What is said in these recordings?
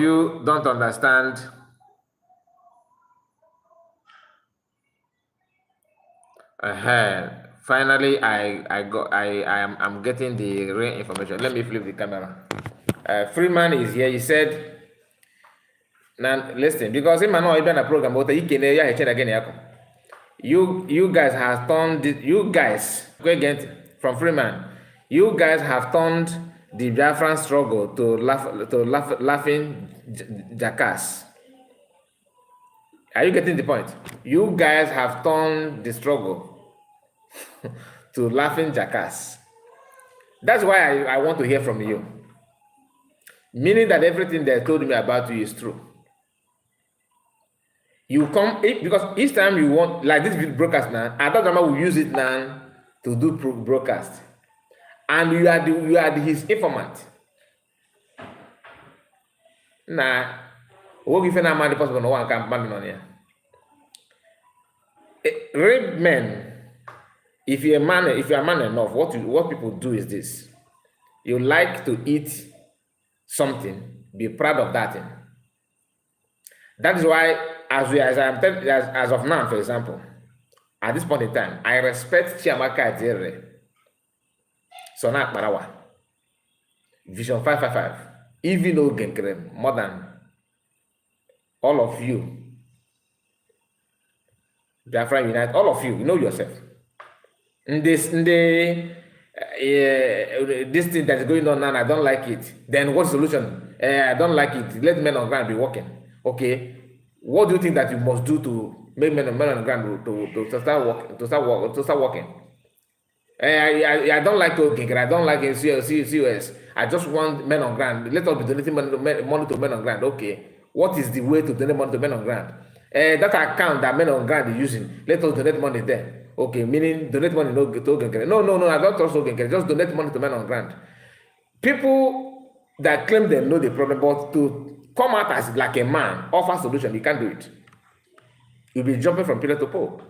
you don't understand. Finally, I'm getting the real information. Let me flip the camera. Freeman is here. He said, "Now listen, because him and not even a program, but he can again. You guys have turned you guys go again from Freeman. You guys have turned the Biafran struggle to laughing jackass. Are you getting the point? You guys have turned the struggle to laughing jackass. That's why I want to hear from you. Meaning that everything they told me about you is true. You come because each time you want, like this broadcast now, Adama will use it now to do broadcast, and you are his informant. Nah, what if I'm not possible? No one can ban on here. Rape men. If you're a man enough, what people do is this: you like to eat something, be proud of that thing. That is why, as of now, for example, at this point in time, I respect Chiamaka Adere, Sonak Marawa, Vision 555, even though Genkere, more than all of you, Biafra Unite, all of you know yourself. This thing that is going on now, I don't like it. Then what's the solution? I don't like it. Let men on ground be working. Okay, what do you think that you must do to make men on ground to start working? I don't like talking. I don't like COS. I just want men on ground. Let us be donating money to men on ground. Okay, what is the way to donate money to men on ground? That account that men on ground is using, let us donate money there. Okay, meaning donate money to Genkere. No, I don't trust Genkere. Just donate money to men on ground. People that claim they know the problem, but to come out as like a man, offer solution, you can't do it. You'll be jumping from pillar to pole.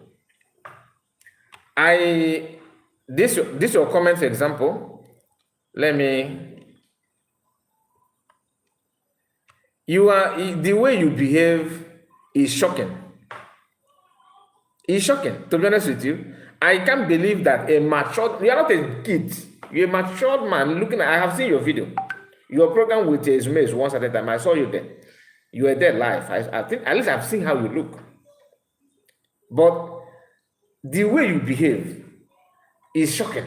This your comment, for example. The way you behave is shocking. It's shocking, to be honest with you. I can't believe that you are not a kid, you're a matured man I have seen your video. Your program with Zume once at a time. I saw you there. You were there live. I think at least I've seen how you look. But the way you behave is shocking.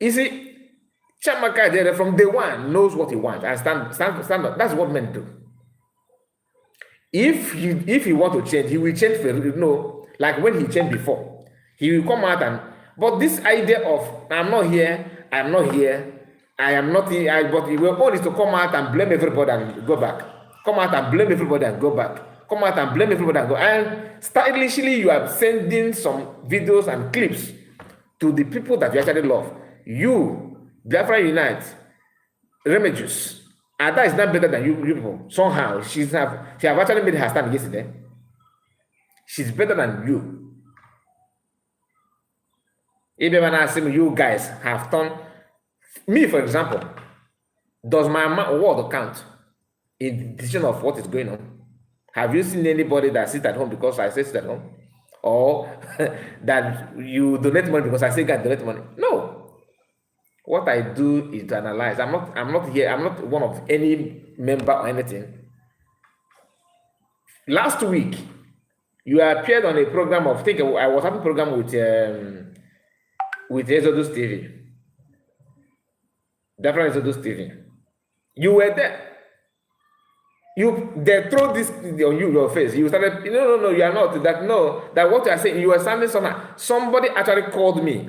You see, Chiamaka from day one knows what he wants and stand up. That's what men do. If he want to change, he will change for like when he changed before. He will come out but this idea of I'm not here, I am not here, but he will only to come out and blame everybody and go back. Come out and blame everybody and go back. Come out and blame everybody and go. And stylishly, you are sending some videos and clips to the people that you actually love. You, Biafra Unite, Remedios. Ada is not better than you people. Somehow, she have actually made her stand yesterday. She's better than you. Even when I say you guys have done, me for example, does my word count in the decision of what is going on? Have you seen anybody that sits at home because I say sit at home? Or that you donate money because I say God donate money? No. What I do is to analyze. I'm not here. I'm not one of any member or anything. Last week, you appeared on a program of, I was having a program with Exodus TV. Definitely Exodus TV. You were there. They throw this on your face. You started, no, you are not. That what you are saying, you are sounding somehow. Somebody actually called me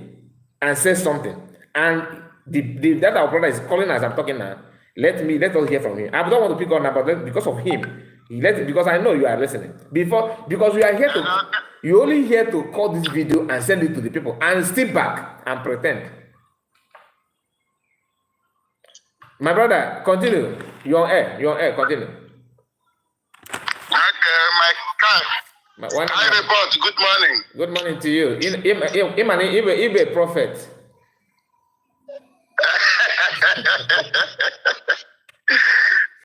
and said something. And that our brother is calling as I'm talking now. Let us hear from him. I don't want to pick on about that because of him. Because I know you are listening. Because we are here you only here to call this video and send it to the people and step back and pretend. My brother, continue. You're on air. Continue. My hi, report. Good morning. Good morning to you. Ibe prophet.